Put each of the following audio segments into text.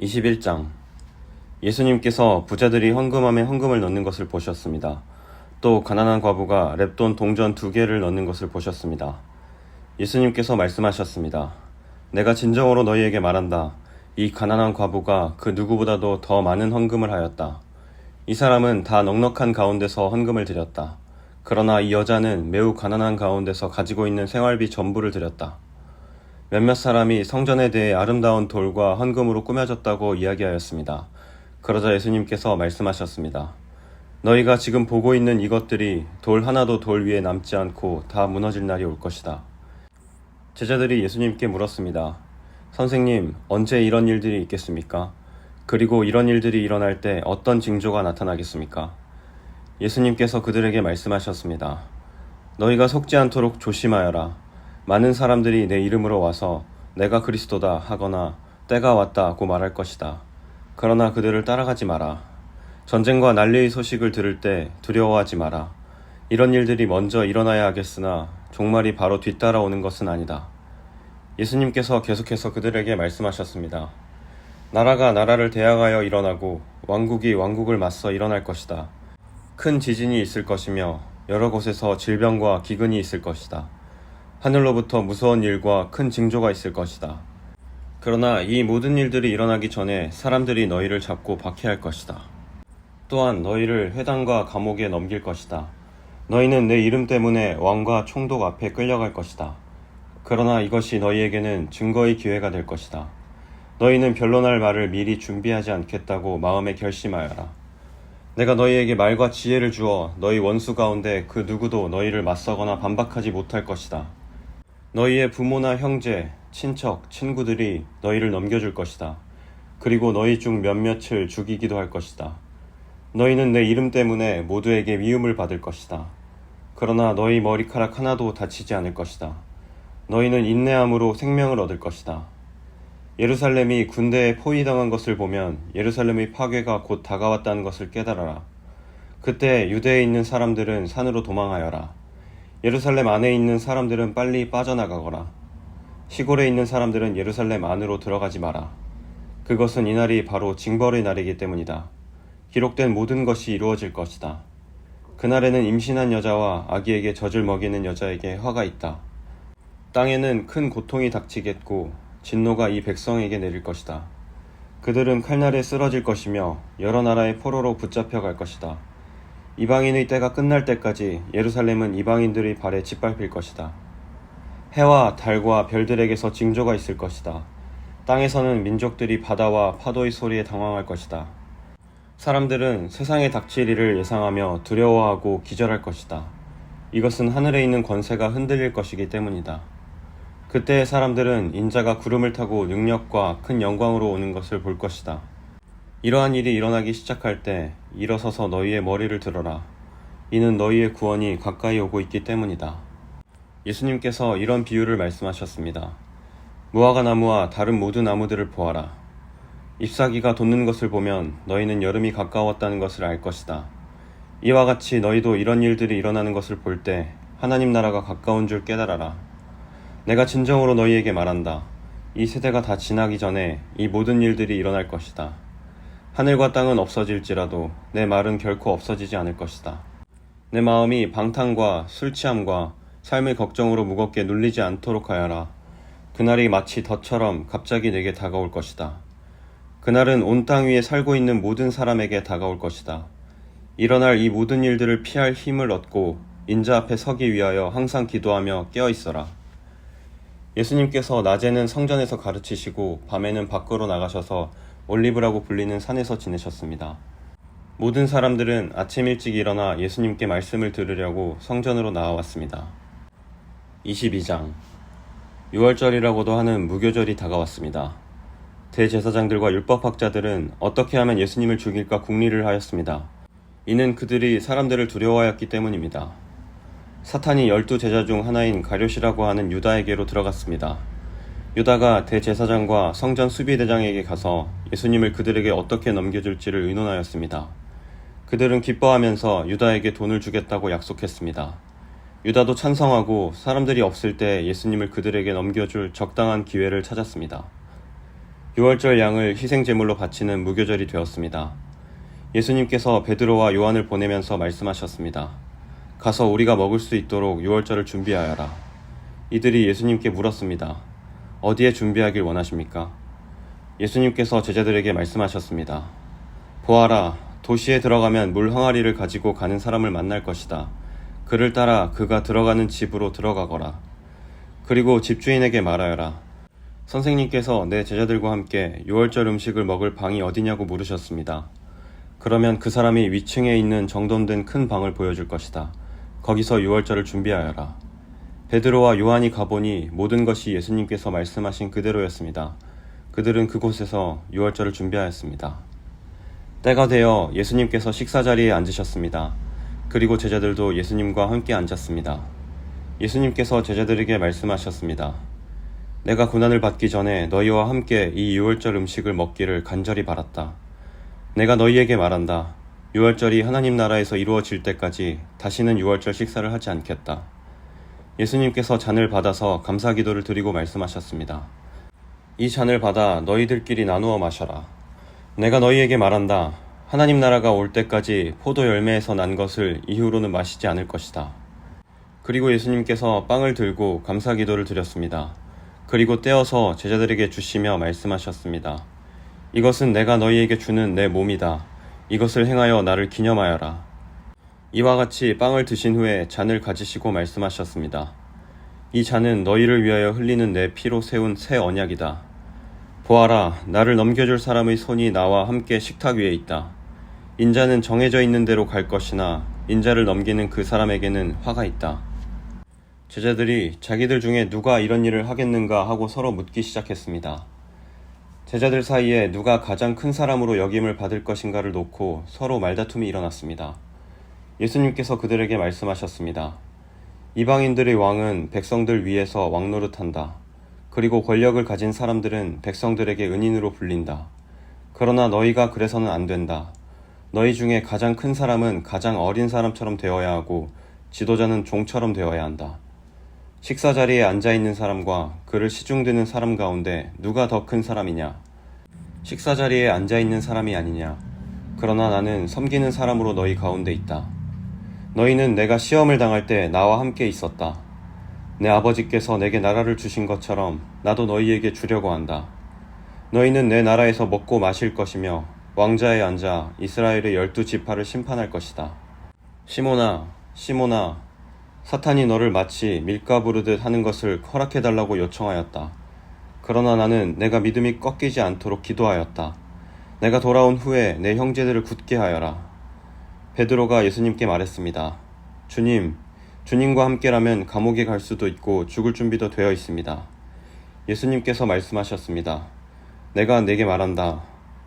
21장. 예수님께서 부자들이 헌금함에 헌금을 넣는 것을 보셨습니다. 또 가난한 과부가 렙돈 동전 2개를 넣는 것을 보셨습니다. 예수님께서 말씀하셨습니다. 내가 진정으로 너희에게 말한다. 이 가난한 과부가 그 누구보다도 더 많은 헌금을 하였다. 이 사람은 다 넉넉한 가운데서 헌금을 드렸다. 그러나 이 여자는 매우 가난한 가운데서 가지고 있는 생활비 전부를 드렸다. 몇몇 사람이 성전에 대해 아름다운 돌과 헌금으로 꾸며졌다고 이야기하였습니다. 그러자 예수님께서 말씀하셨습니다. 너희가 지금 보고 있는 이것들이 돌 하나도 돌 위에 남지 않고 다 무너질 날이 올 것이다. 제자들이 예수님께 물었습니다. 선생님, 언제 이런 일들이 있겠습니까? 그리고 이런 일들이 일어날 때 어떤 징조가 나타나겠습니까? 예수님께서 그들에게 말씀하셨습니다. 너희가 속지 않도록 조심하여라. 많은 사람들이 내 이름으로 와서 내가 그리스도다 하거나 때가 왔다고 말할 것이다. 그러나 그들을 따라가지 마라. 전쟁과 난리의 소식을 들을 때 두려워하지 마라. 이런 일들이 먼저 일어나야 하겠으나 종말이 바로 뒤따라오는 것은 아니다. 예수님께서 계속해서 그들에게 말씀하셨습니다. 나라가 나라를 대항하여 일어나고 왕국이 왕국을 맞서 일어날 것이다. 큰 지진이 있을 것이며 여러 곳에서 질병과 기근이 있을 것이다. 하늘로부터 무서운 일과 큰 징조가 있을 것이다. 그러나 이 모든 일들이 일어나기 전에 사람들이 너희를 잡고 박해할 것이다. 또한 너희를 회당과 감옥에 넘길 것이다. 너희는 내 이름 때문에 왕과 총독 앞에 끌려갈 것이다. 그러나 이것이 너희에게는 증거의 기회가 될 것이다. 너희는 변론할 말을 미리 준비하지 않겠다고 마음에 결심하여라. 내가 너희에게 말과 지혜를 주어 너희 원수 가운데 그 누구도 너희를 맞서거나 반박하지 못할 것이다. 너희의 부모나 형제, 친척, 친구들이 너희를 넘겨줄 것이다. 그리고 너희 중 몇몇을 죽이기도 할 것이다. 너희는 내 이름 때문에 모두에게 미움을 받을 것이다. 그러나 너희 머리카락 하나도 다치지 않을 것이다. 너희는 인내함으로 생명을 얻을 것이다. 예루살렘이 군대에 포위당한 것을 보면 예루살렘의 파괴가 곧 다가왔다는 것을 깨달아라. 그때 유대에 있는 사람들은 산으로 도망하여라. 예루살렘 안에 있는 사람들은 빨리 빠져나가거라. 시골에 있는 사람들은 예루살렘 안으로 들어가지 마라. 그것은 이날이 바로 징벌의 날이기 때문이다. 기록된 모든 것이 이루어질 것이다. 그날에는 임신한 여자와 아기에게 젖을 먹이는 여자에게 화가 있다. 땅에는 큰 고통이 닥치겠고 진노가 이 백성에게 내릴 것이다. 그들은 칼날에 쓰러질 것이며 여러 나라의 포로로 붙잡혀 갈 것이다. 이방인의 때가 끝날 때까지 예루살렘은 이방인들의 발에 짓밟힐 것이다. 해와 달과 별들에게서 징조가 있을 것이다. 땅에서는 민족들이 바다와 파도의 소리에 당황할 것이다. 사람들은 세상에 닥칠 일을 예상하며 두려워하고 기절할 것이다. 이것은 하늘에 있는 권세가 흔들릴 것이기 때문이다. 그때의 사람들은 인자가 구름을 타고 능력과 큰 영광으로 오는 것을 볼 것이다. 이러한 일이 일어나기 시작할 때 일어서서 너희의 머리를 들어라. 이는 너희의 구원이 가까이 오고 있기 때문이다. 예수님께서 이런 비유를 말씀하셨습니다. 무화과 나무와 다른 모든 나무들을 보아라. 잎사귀가 돋는 것을 보면 너희는 여름이 가까웠다는 것을 알 것이다. 이와 같이 너희도 이런 일들이 일어나는 것을 볼 때 하나님 나라가 가까운 줄 깨달아라. 내가 진정으로 너희에게 말한다. 이 세대가 다 지나기 전에 이 모든 일들이 일어날 것이다. 하늘과 땅은 없어질지라도 내 말은 결코 없어지지 않을 것이다. 내 마음이 방탕과 술 취함과 삶의 걱정으로 무겁게 눌리지 않도록 하여라. 그날이 마치 덫처럼 갑자기 내게 다가올 것이다. 그날은 온 땅 위에 살고 있는 모든 사람에게 다가올 것이다. 일어날 이 모든 일들을 피할 힘을 얻고 인자 앞에 서기 위하여 항상 기도하며 깨어 있어라. 예수님께서 낮에는 성전에서 가르치시고 밤에는 밖으로 나가셔서 올리브라고 불리는 산에서 지내셨습니다. 모든 사람들은 아침 일찍 일어나 예수님께 말씀을 들으려고 성전으로 나와왔습니다. 22장. 유월절이라고도 하는 무교절이 다가왔습니다. 대제사장들과 율법학자들은 어떻게 하면 예수님을 죽일까 궁리를 하였습니다. 이는 그들이 사람들을 두려워하였기 때문입니다. 사탄이 12제자 중 하나인 가룟이라고 하는 유다에게로 들어갔습니다. 유다가 대제사장과 성전 수비대장에게 가서 예수님을 그들에게 어떻게 넘겨줄지를 의논하였습니다. 그들은 기뻐하면서 유다에게 돈을 주겠다고 약속했습니다. 유다도 찬성하고 사람들이 없을 때 예수님을 그들에게 넘겨줄 적당한 기회를 찾았습니다. 유월절 양을 희생제물로 바치는 무교절이 되었습니다. 예수님께서 베드로와 요한을 보내면서 말씀하셨습니다. 가서 우리가 먹을 수 있도록 유월절을 준비하여라. 이들이 예수님께 물었습니다. 어디에 준비하길 원하십니까? 예수님께서 제자들에게 말씀하셨습니다. 보아라, 도시에 들어가면 물 항아리를 가지고 가는 사람을 만날 것이다. 그를 따라 그가 들어가는 집으로 들어가거라. 그리고 집주인에게 말하여라. 선생님께서 내 제자들과 함께 유월절 음식을 먹을 방이 어디냐고 물으셨습니다. 그러면 그 사람이 위층에 있는 정돈된 큰 방을 보여줄 것이다. 거기서 유월절을 준비하여라. 베드로와 요한이 가보니 모든 것이 예수님께서 말씀하신 그대로였습니다. 그들은 그곳에서 유월절을 준비하였습니다. 때가 되어 예수님께서 식사자리에 앉으셨습니다. 그리고 제자들도 예수님과 함께 앉았습니다. 예수님께서 제자들에게 말씀하셨습니다. 내가 고난을 받기 전에 너희와 함께 이 유월절 음식을 먹기를 간절히 바랐다. 내가 너희에게 말한다. 유월절이 하나님 나라에서 이루어질 때까지 다시는 유월절 식사를 하지 않겠다. 예수님께서 잔을 받아서 감사기도를 드리고 말씀하셨습니다. 이 잔을 받아 너희들끼리 나누어 마셔라. 내가 너희에게 말한다. 하나님 나라가 올 때까지 포도 열매에서 난 것을 이후로는 마시지 않을 것이다. 그리고 예수님께서 빵을 들고 감사기도를 드렸습니다. 그리고 떼어서 제자들에게 주시며 말씀하셨습니다. 이것은 내가 너희에게 주는 내 몸이다. 이것을 행하여 나를 기념하여라. 이와 같이 빵을 드신 후에 잔을 가지시고 말씀하셨습니다. 이 잔은 너희를 위하여 흘리는 내 피로 세운 새 언약이다. 보아라, 나를 넘겨줄 사람의 손이 나와 함께 식탁 위에 있다. 인자는 정해져 있는 대로 갈 것이나 인자를 넘기는 그 사람에게는 화가 있다. 제자들이 자기들 중에 누가 이런 일을 하겠는가 하고 서로 묻기 시작했습니다. 제자들 사이에 누가 가장 큰 사람으로 여김을 받을 것인가를 놓고 서로 말다툼이 일어났습니다. 예수님께서 그들에게 말씀하셨습니다. 이방인들의 왕은 백성들 위에서 왕노릇한다. 그리고 권력을 가진 사람들은 백성들에게 은인으로 불린다. 그러나 너희가 그래서는 안 된다. 너희 중에 가장 큰 사람은 가장 어린 사람처럼 되어야 하고 지도자는 종처럼 되어야 한다. 식사 자리에 앉아있는 사람과 그를 시중드는 사람 가운데 누가 더 큰 사람이냐? 식사 자리에 앉아있는 사람이 아니냐? 그러나 나는 섬기는 사람으로 너희 가운데 있다. 너희는 내가 시험을 당할 때 나와 함께 있었다. 내 아버지께서 내게 나라를 주신 것처럼 나도 너희에게 주려고 한다. 너희는 내 나라에서 먹고 마실 것이며 왕자에 앉아 이스라엘의 12지파를 심판할 것이다. 시몬아, 시몬아, 사탄이 너를 마치 밀가 부르듯 하는 것을 허락해달라고 요청하였다. 그러나 나는 내가 믿음이 꺾이지 않도록 기도하였다. 내가 돌아온 후에 내 형제들을 굳게 하여라. 베드로가 예수님께 말했습니다. 주님, 주님과 함께라면 감옥에 갈 수도 있고 죽을 준비도 되어 있습니다. 예수님께서 말씀하셨습니다. 내가 네게 말한다.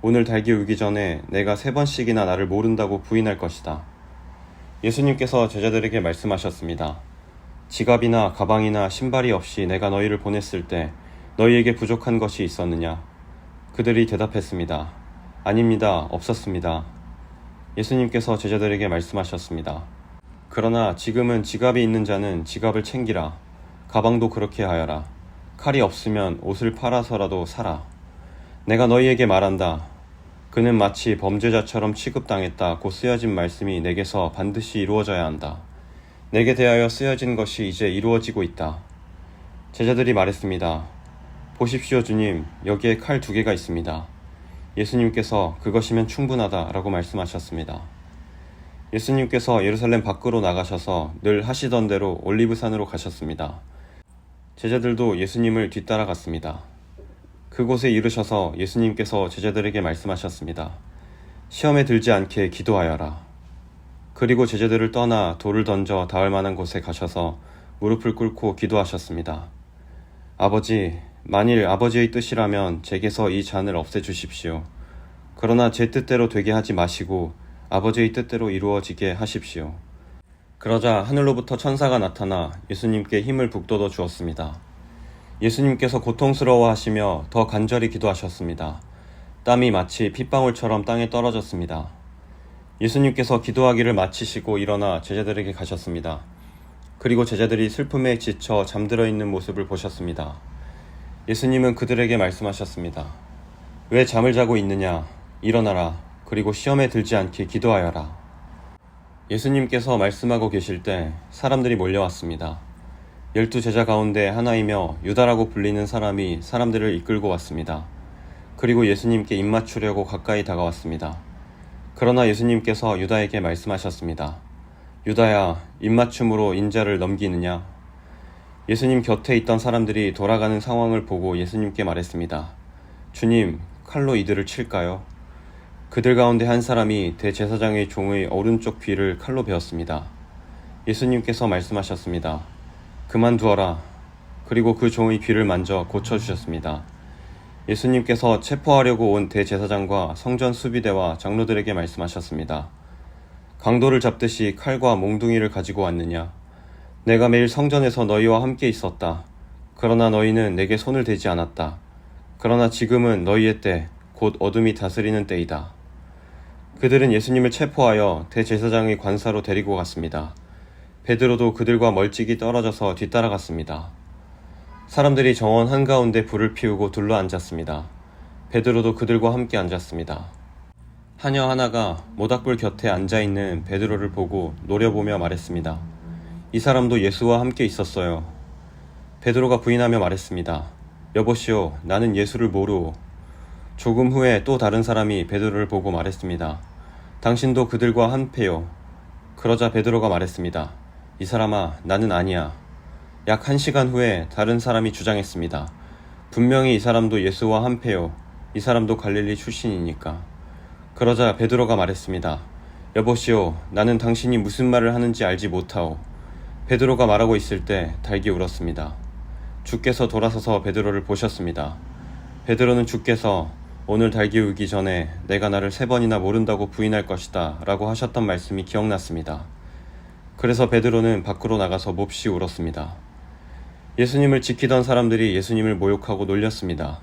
오늘 달기 울기 전에 내가 3번씩이나 나를 모른다고 부인할 것이다. 예수님께서 제자들에게 말씀하셨습니다. 지갑이나 가방이나 신발이 없이 내가 너희를 보냈을 때 너희에게 부족한 것이 있었느냐? 그들이 대답했습니다. 아닙니다. 없었습니다. 예수님께서 제자들에게 말씀하셨습니다. 그러나 지금은 지갑이 있는 자는 지갑을 챙기라. 가방도 그렇게 하여라. 칼이 없으면 옷을 팔아서라도 사라. 내가 너희에게 말한다. 그는 마치 범죄자처럼 취급당했다 고 쓰여진 말씀이 내게서 반드시 이루어져야 한다. 내게 대하여 쓰여진 것이 이제 이루어지고 있다. 제자들이 말했습니다. 보십시오 주님, 여기에 칼 2개가 있습니다. 예수님께서 그것이면 충분하다 라고 말씀하셨습니다. 예수님께서 예루살렘 밖으로 나가셔서 늘 하시던 대로 올리브산으로 가셨습니다. 제자들도 예수님을 뒤따라갔습니다. 그곳에 이르셔서 예수님께서 제자들에게 말씀하셨습니다. 시험에 들지 않게 기도하여라. 그리고 제자들을 떠나 돌을 던져 닿을 만한 곳에 가셔서 무릎을 꿇고 기도하셨습니다. 아버지, 만일 아버지의 뜻이라면 제게서 이 잔을 없애주십시오. 그러나 제 뜻대로 되게 하지 마시고 아버지의 뜻대로 이루어지게 하십시오. 그러자 하늘로부터 천사가 나타나 예수님께 힘을 북돋워 주었습니다. 예수님께서 고통스러워하시며 더 간절히 기도하셨습니다. 땀이 마치 핏방울처럼 땅에 떨어졌습니다. 예수님께서 기도하기를 마치시고 일어나 제자들에게 가셨습니다. 그리고 제자들이 슬픔에 지쳐 잠들어 있는 모습을 보셨습니다. 예수님은 그들에게 말씀하셨습니다. 왜 잠을 자고 있느냐? 일어나라. 그리고 시험에 들지 않게 기도하여라. 예수님께서 말씀하고 계실 때 사람들이 몰려왔습니다. 12제자 가운데 하나이며 유다라고 불리는 사람이 사람들을 이끌고 왔습니다. 그리고 예수님께 입맞추려고 가까이 다가왔습니다. 그러나 예수님께서 유다에게 말씀하셨습니다. 유다야, 입맞춤으로 인자를 넘기느냐? 예수님 곁에 있던 사람들이 돌아가는 상황을 보고 예수님께 말했습니다. 주님, 칼로 이들을 칠까요? 그들 가운데 한 사람이 대제사장의 종의 오른쪽 귀를 칼로 베었습니다. 예수님께서 말씀하셨습니다. 그만두어라. 그리고 그 종의 귀를 만져 고쳐주셨습니다. 예수님께서 체포하려고 온 대제사장과 성전 수비대와 장로들에게 말씀하셨습니다. 강도를 잡듯이 칼과 몽둥이를 가지고 왔느냐? 내가 매일 성전에서 너희와 함께 있었다. 그러나 너희는 내게 손을 대지 않았다. 그러나 지금은 너희의 때, 곧 어둠이 다스리는 때이다. 그들은 예수님을 체포하여 대제사장의 관사로 데리고 갔습니다. 베드로도 그들과 멀찍이 떨어져서 뒤따라갔습니다. 사람들이 정원 한가운데 불을 피우고 둘러앉았습니다. 베드로도 그들과 함께 앉았습니다. 하녀 하나가 모닥불 곁에 앉아있는 베드로를 보고 노려보며 말했습니다. 이 사람도 예수와 함께 있었어요. 베드로가 부인하며 말했습니다. 여보시오, 나는 예수를 모르오. 조금 후에 또 다른 사람이 베드로를 보고 말했습니다. 당신도 그들과 한패요. 그러자 베드로가 말했습니다. 이 사람아, 나는 아니야. 약 1시간 후에 다른 사람이 주장했습니다. 분명히 이 사람도 예수와 한패요. 이 사람도 갈릴리 출신이니까. 그러자 베드로가 말했습니다. 여보시오, 나는 당신이 무슨 말을 하는지 알지 못하오. 베드로가 말하고 있을 때 닭이 울었습니다. 주께서 돌아서서 베드로를 보셨습니다. 베드로는 주께서 오늘 닭이 울기 전에 내가 나를 3번이나 모른다고 부인할 것이다 라고 하셨던 말씀이 기억났습니다. 그래서 베드로는 밖으로 나가서 몹시 울었습니다. 예수님을 지키던 사람들이 예수님을 모욕하고 놀렸습니다.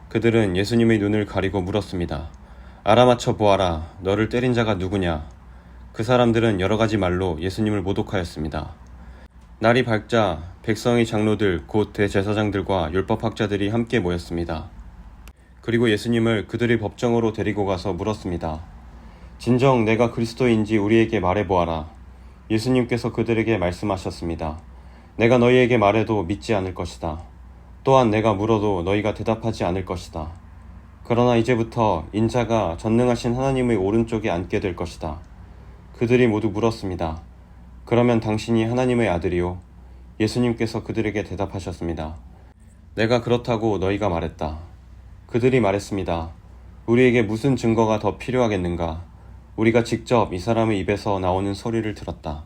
그들은 예수님의 눈을 가리고 물었습니다. 알아맞혀 보아라. 너를 때린 자가 누구냐? 그 사람들은 여러 가지 말로 예수님을 모독하였습니다. 날이 밝자 백성의 장로들 곧 대제사장들과 율법학자들이 함께 모였습니다. 그리고 예수님을 그들의 법정으로 데리고 가서 물었습니다. 진정 내가 그리스도인지 우리에게 말해보아라. 예수님께서 그들에게 말씀하셨습니다. 내가 너희에게 말해도 믿지 않을 것이다. 또한 내가 물어도 너희가 대답하지 않을 것이다. 그러나 이제부터 인자가 전능하신 하나님의 오른쪽에 앉게 될 것이다. 그들이 모두 물었습니다. 그러면 당신이 하나님의 아들이요? 예수님께서 그들에게 대답하셨습니다. 내가 그렇다고 너희가 말했다. 그들이 말했습니다. 우리에게 무슨 증거가 더 필요하겠는가? 우리가 직접 이 사람의 입에서 나오는 소리를 들었다.